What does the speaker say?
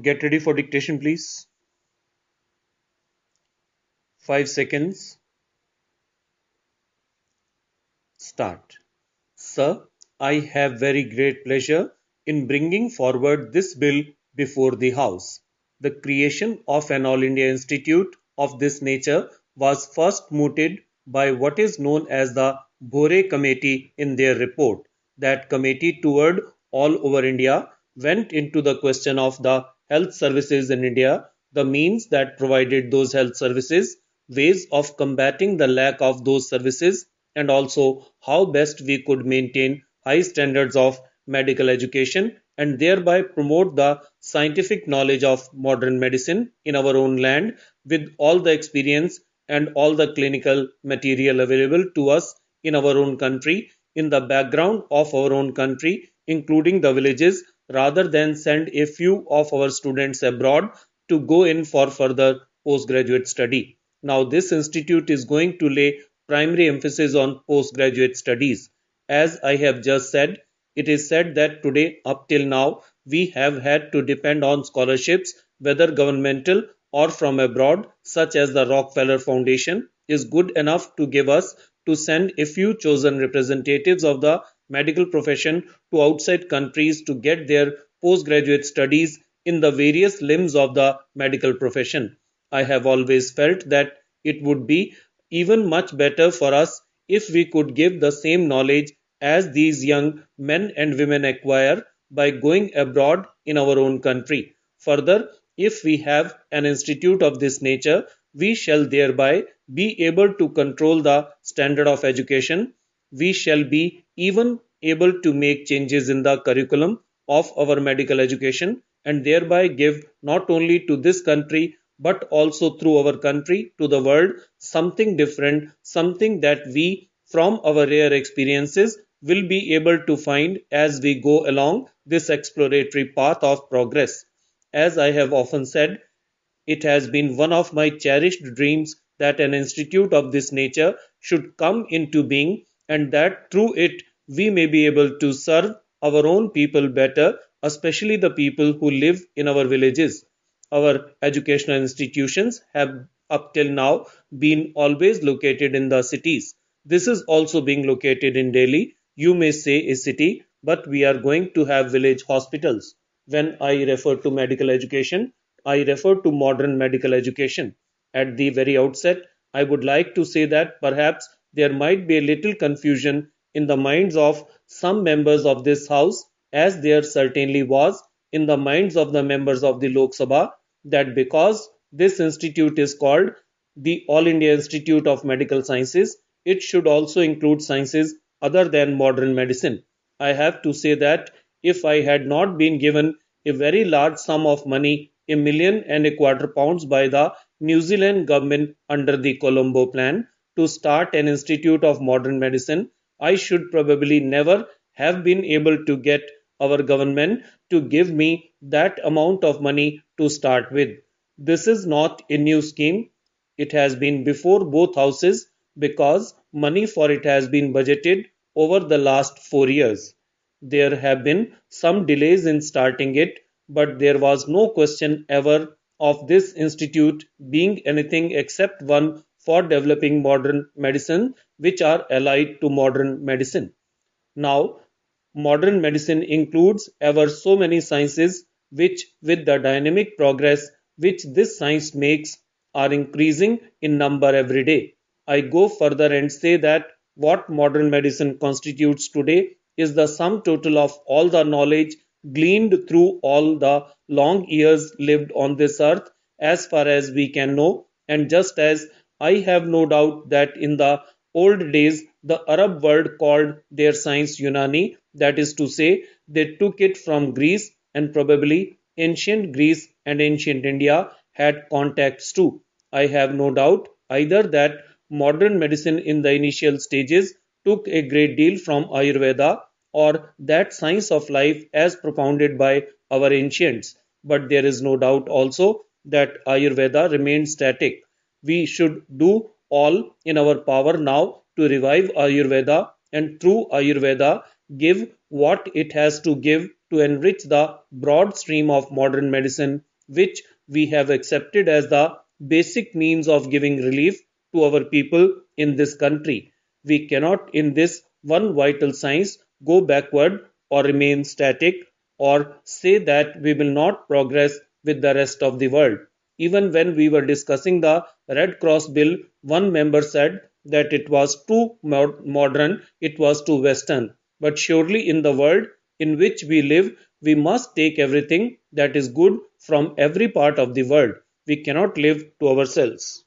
Get ready for dictation, please. 5 seconds. Start. Sir, I have very great pleasure in bringing forward this bill before the House. The creation of an All India Institute of this nature was first mooted by what is known as the Bhore Committee in their report. That committee toured all over India, went into the question of the health services in India, the means that provided those health services, ways of combating the lack of those services, and also how best we could maintain high standards of medical education and thereby promote the scientific knowledge of modern medicine in our own land with all the experience and all the clinical material available to us in our own country, in the background of our own country, including the villages, rather than send a few of our students abroad to go in for further postgraduate study. Now, this institute is going to lay primary emphasis on postgraduate studies. As I have just said, it is said that today, up till now, we have had to depend on scholarships, whether governmental or from abroad, such as the Rockefeller Foundation, is good enough to give us to send a few chosen representatives of the medical profession to outside countries to get their postgraduate studies in the various limbs of the medical profession. I have always felt that it would be even much better for us if we could give the same knowledge as these young men and women acquire by going abroad in our own country. Further, if we have an institute of this nature, we shall thereby be able to control the standard of education. We shall be even able to make changes in the curriculum of our medical education and thereby give not only to this country but also through our country to the world something different, something that we from our rare experiences will be able to find as we go along this exploratory path of progress. As I have often said, it has been one of my cherished dreams that an institute of this nature should come into being and that through it we may be able to serve our own people better, especially the people who live in our villages. Our educational institutions have up till now been always located in the cities. This is also being located in Delhi. You may say a city, but we are going to have village hospitals. When I refer to medical education, I refer to modern medical education. At the very outset, I would like to say that perhaps there might be a little confusion in the minds of some members of this House, as there certainly was in the minds of the members of the Lok Sabha, that because this institute is called the All India Institute of Medical Sciences, it should also include sciences other than modern medicine. I have to say that if I had not been given a very large sum of money, £1.25 million by the New Zealand government under the Colombo Plan to start an institute of modern medicine, I should probably never have been able to get our government to give me that amount of money to start with. This is not a new scheme. It has been before both houses because money for it has been budgeted over the last 4 years. There have been some delays in starting it, but there was no question ever of this institute being anything except one for developing modern medicine which are allied to modern medicine. Now, modern medicine includes ever so many sciences which, with the dynamic progress which this science makes, are increasing in number every day. I go further and say that what modern medicine constitutes today is the sum total of all the knowledge gleaned through all the long years lived on this earth as far as we can know, and just as I have no doubt that in the old days the Arab world called their science Unani, that is to say, they took it from Greece, and probably ancient Greece and ancient India had contacts too. I have no doubt either that modern medicine in the initial stages took a great deal from Ayurveda or that science of life as propounded by our ancients. But there is no doubt also that Ayurveda remained static. We should do all in our power now to revive Ayurveda and through Ayurveda give what it has to give to enrich the broad stream of modern medicine, which we have accepted as the basic means of giving relief to our people in this country. We cannot, in this one vital science, go backward or remain static or say that we will not progress with the rest of the world. Even when we were discussing the Red Cross bill, one member said that it was too modern, it was too Western. But surely in the world in which we live, we must take everything that is good from every part of the world. We cannot live to ourselves.